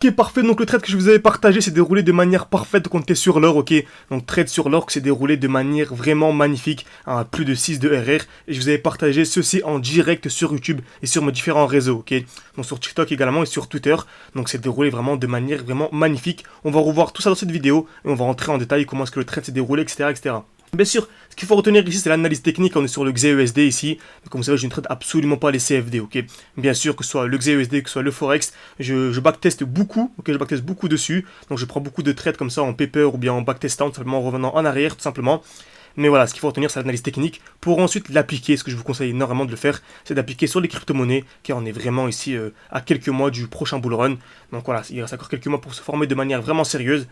Ok, parfait, donc le trade que je vous avais partagé s'est déroulé de manière parfaite, donc on était sur l'or, ok. Donc trade sur l'or qui s'est déroulé de manière vraiment magnifique, à plus de 6 de RR, et je vous avais partagé ceci en direct sur YouTube et sur mes différents réseaux, ok. Donc sur TikTok également et sur Twitter, donc c'est déroulé vraiment de manière vraiment magnifique. On va revoir tout ça dans cette vidéo, et on va rentrer en détail comment est-ce que le trade s'est déroulé, etc., etc. Bien sûr, ce qu'il faut retenir ici, c'est l'analyse technique. On est sur le XAUSD ici. Comme vous savez, je ne traite absolument pas les CFD, ok. Bien sûr, que ce soit le XAUSD, que ce soit le Forex, je backteste beaucoup, ok. Je backteste beaucoup dessus. Donc, je prends beaucoup de trades comme ça en paper ou bien en backtestant, tout simplement en revenant en arrière, tout simplement. Mais voilà, ce qu'il faut retenir, c'est l'analyse technique. Pour ensuite l'appliquer, ce que je vous conseille énormément de le faire, c'est d'appliquer sur les crypto-monnaies, car on est vraiment ici à quelques mois du prochain bull run. Donc voilà, il reste encore quelques mois pour se former de manière vraiment sérieuse.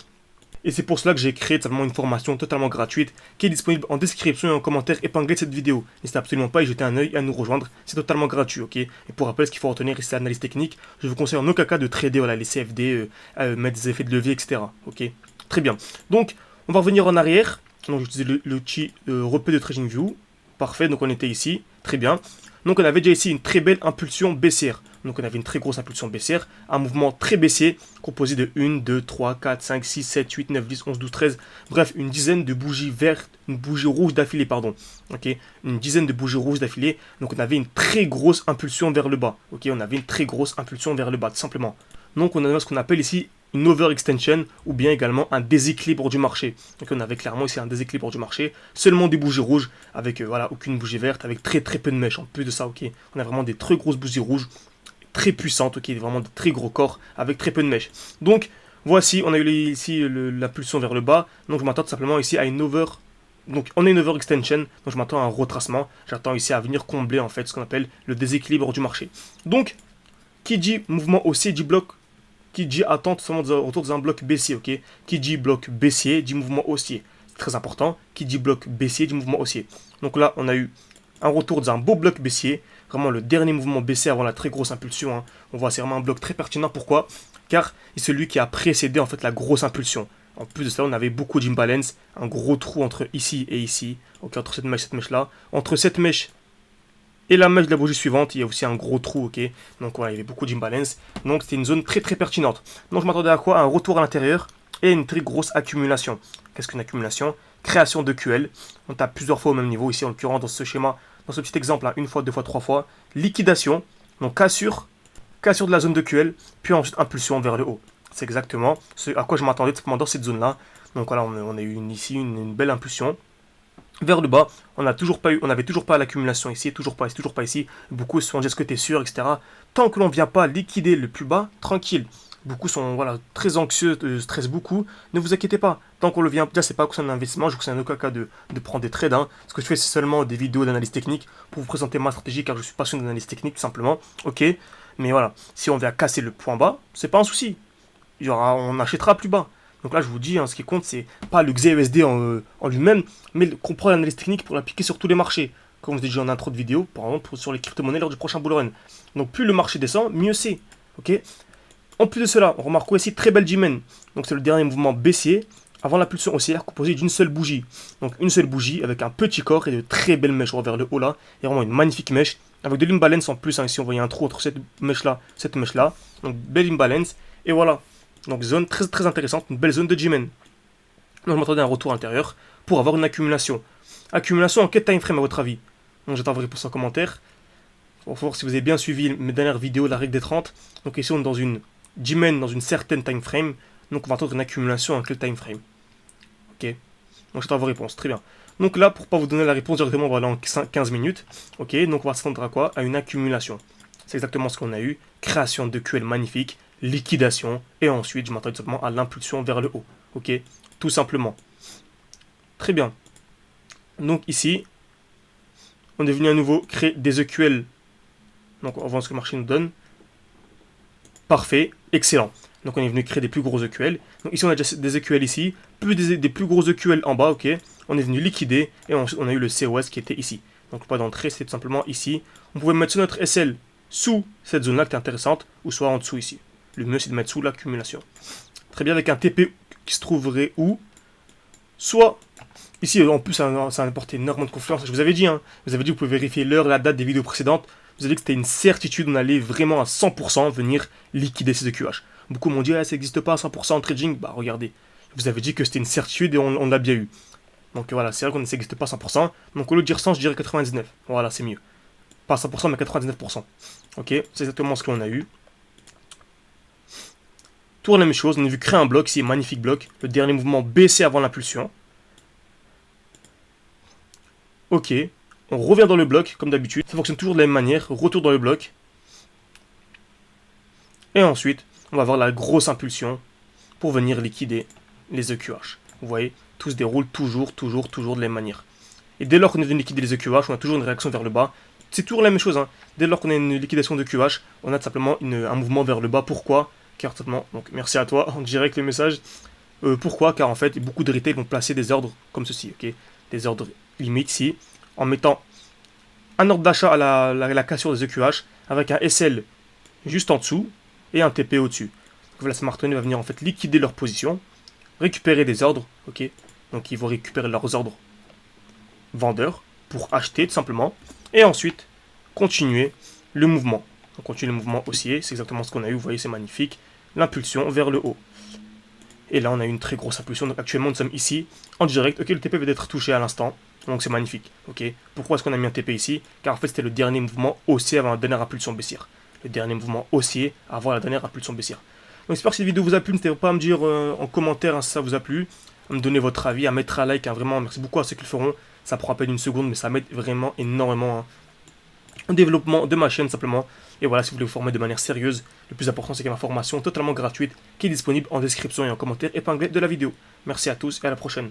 Et c'est pour cela que j'ai créé totalement une formation totalement gratuite qui est disponible en description et en commentaire épinglé de cette vidéo. N'hésitez absolument pas à y jeter un œil et à nous rejoindre, c'est totalement gratuit, ok. Et pour rappel, ce qu'il faut retenir ici, c'est l'analyse technique. Je vous conseille en aucun cas de trader voilà, les CFD, mettre des effets de levier, etc. Ok, très bien. Donc, on va revenir en arrière. Donc, j'utilise l'outil repère de TradingView. Parfait, donc on était ici, très bien. Donc on avait déjà ici une très belle impulsion baissière. Donc on avait une très grosse impulsion baissière, un mouvement très baissier, composé de 1, 2, 3, 4, 5, 6, 7, 8, 9, 10, 11, 12, 13, bref, une dizaine de bougies vertes, une bougie rouge d'affilée, pardon. Ok, une dizaine de bougies rouges d'affilée, donc on avait une très grosse impulsion vers le bas. Ok, on avait une très grosse impulsion vers le bas, tout simplement. Donc on a ce qu'on appelle ici une overextension ou bien également un déséquilibre du marché. Donc on avait clairement ici un déséquilibre du marché, seulement des bougies rouges avec voilà aucune bougie verte, avec très peu de mèches. En plus de ça, ok, on a vraiment des très grosses bougies rouges, très puissantes, ok, vraiment de très gros corps avec très peu de mèches. Donc voici, on a eu ici l'impulsion vers le bas. Donc je m'attends tout simplement ici à une donc on est une overextension, donc je m'attends à un retracement. J'attends ici à venir combler en fait ce qu'on appelle le déséquilibre du marché. Donc qui dit mouvement haussier dit bloc. Qui dit attente seulement autour d'un bloc baissier, ok. Qui dit bloc baissier dit mouvement haussier. C'est très important. Qui dit bloc baissier dit mouvement haussier. Donc là, on a eu un retour d'un beau bloc baissier. Vraiment le dernier mouvement baissier avant la très grosse impulsion. Hein. On voit c'est vraiment un bloc très pertinent. Pourquoi? Car c'est celui qui a précédé en fait la grosse impulsion. En plus de cela, on avait beaucoup d'imbalance. Un gros trou entre ici et ici. Ok, entre cette mèche là. Entre cette mèche et la mèche de la bougie suivante, il y a aussi un gros trou, ok. Donc voilà, il y avait beaucoup d'imbalance. Donc c'était une zone très pertinente. Donc je m'attendais à quoi? Un retour à l'intérieur et une très grosse accumulation. Qu'est-ce qu'une accumulation? Création de QL. On tape plusieurs fois au même niveau. Ici, en l'occurrence, dans ce schéma, dans ce petit exemple, hein, une fois, deux fois, trois fois. Liquidation. Donc cassure de la zone de QL, puis ensuite impulsion vers le haut. C'est exactement ce à quoi je m'attendais dans cette zone-là. Donc voilà, on a eu ici une belle impulsion. Vers le bas, on n'avait toujours pas l'accumulation ici, toujours pas ici. Beaucoup se sont dit est-ce que tu es sûr, etc. Tant que l'on ne vient pas liquider le plus bas, tranquille. Beaucoup sont voilà, très anxieux, stressent beaucoup. Ne vous inquiétez pas. Tant qu'on le vient, déjà c'est pas un investissement, je vous conseille en aucun cas de prendre des trades. Hein. Ce que je fais c'est seulement des vidéos d'analyse technique pour vous présenter ma stratégie car je suis passionné d'analyse technique tout simplement. Ok. Mais voilà, si on vient casser le point bas, c'est pas un souci. On achètera plus bas. Donc là, je vous dis, hein, ce qui compte, c'est pas le XAUSD en lui-même, mais comprendre l'analyse technique pour l'appliquer sur tous les marchés. Comme je vous ai dit en intro de vidéo, par exemple, sur les crypto-monnaies lors du prochain bull run. Donc plus le marché descend, mieux c'est. Ok. En plus de cela, on remarque ici très belle G-Men. Donc c'est le dernier mouvement baissier avant l'impulsion haussière composé d'une seule bougie. Donc une seule bougie avec un petit corps et de très belles mèches vers le haut là. Et vraiment une magnifique mèche avec de l'imbalance en plus. Hein, ici on voyait un trou entre cette mèche là. Donc belle imbalance. Et voilà. Donc zone très intéressante, une belle zone de G-Men. Donc je m'attendais à un retour intérieur pour avoir une accumulation. Accumulation en quel time frame à votre avis? Donc j'attends vos réponses en commentaire. Il faut voir si vous avez bien suivi mes dernières vidéos, la règle des 30. Donc ici on est dans une G-Men dans une certaine time frame. Donc on va attendre une accumulation en quel time frame? Ok. Donc j'attends vos réponses, très bien. Donc là, pour ne pas vous donner la réponse directement, on va aller en 15 minutes. Ok, donc on va s'attendre à quoi? À une accumulation. C'est exactement ce qu'on a eu. Création de QL magnifique. Liquidation, et ensuite je m'attends simplement à l'impulsion vers le haut. Ok, tout simplement. Très bien. Donc ici, on est venu à nouveau créer des EQL. Donc on va voir ce que le marché nous donne. Parfait, excellent. Donc on est venu créer des plus gros EQL. Donc ici on a déjà des EQL ici, plus des plus gros EQL en bas, ok. On est venu liquider, et ensuite on a eu le COS qui était ici. Donc le point d'entrée c'est tout simplement ici. On pouvait mettre sur notre SL sous cette zone-là qui est intéressante, ou soit en dessous ici. Le mieux, c'est de mettre sous l'accumulation. Très bien, avec un TP qui se trouverait où? Soit, ici, en plus, ça apporte énormément de confiance. Je vous avais dit, hein, vous pouvez vérifier l'heure, la date des vidéos précédentes. Vous avez dit que c'était une certitude, on allait vraiment à 100% venir liquider ces EQH. Beaucoup m'ont dit, ah, ça n'existe pas à 100% en trading. Bah regardez, je vous avais dit que c'était une certitude et on l'a bien eu. Donc voilà, c'est vrai qu'on ne s'existe pas à 100%. Donc au lieu de dire 100, je dirais 99. Voilà, c'est mieux. Pas 100%, mais 99%. Ok, c'est exactement ce qu'on a eu. Toujours la même chose, on a vu créer un bloc, ici, magnifique bloc. Le dernier mouvement baissé avant l'impulsion. Ok, on revient dans le bloc, comme d'habitude. Ça fonctionne toujours de la même manière. Retour dans le bloc. Et ensuite, on va avoir la grosse impulsion pour venir liquider les EQH. Vous voyez, tout se déroule toujours de la même manière. Et dès lors qu'on est venu liquider les EQH, on a toujours une réaction vers le bas. C'est toujours la même chose. Hein. Dès lors qu'on a une liquidation de QH, on a tout simplement un mouvement vers le bas. Pourquoi? Car simplement, donc merci à toi en direct le message. Pourquoi? Car en fait, beaucoup de retail vont placer des ordres comme ceci. Ok, des ordres limites ici, en mettant un ordre d'achat à la cassure des EQH avec un SL juste en dessous et un TP au-dessus. Voilà, Smart Money va venir en fait liquider leur position, récupérer des ordres. Ok, donc ils vont récupérer leurs ordres vendeurs pour acheter tout simplement. Et ensuite, continuer le mouvement. On continue le mouvement haussier, c'est exactement ce qu'on a eu, vous voyez, c'est magnifique. L'impulsion vers le haut. Et là, on a eu une très grosse impulsion. Donc actuellement, nous sommes ici, en direct. Ok, le TP vient d'être touché à l'instant, donc c'est magnifique. Ok, pourquoi est-ce qu'on a mis un TP ici? Car en fait, c'était le dernier mouvement haussier avant la dernière impulsion baissière. Le dernier mouvement haussier avant la dernière impulsion baissière. Donc j'espère que cette vidéo vous a plu. N'hésitez pas à me dire en commentaire hein, si ça vous a plu, à me donner votre avis, à mettre un like. Hein, vraiment, merci beaucoup à ceux qui le feront. Ça prend à peine une seconde, mais ça m'aide vraiment énormément au développement de ma chaîne simplement. Et voilà, si vous voulez vous former de manière sérieuse, le plus important c'est qu'il y a ma formation totalement gratuite qui est disponible en description et en commentaire épinglé de la vidéo. Merci à tous et à la prochaine.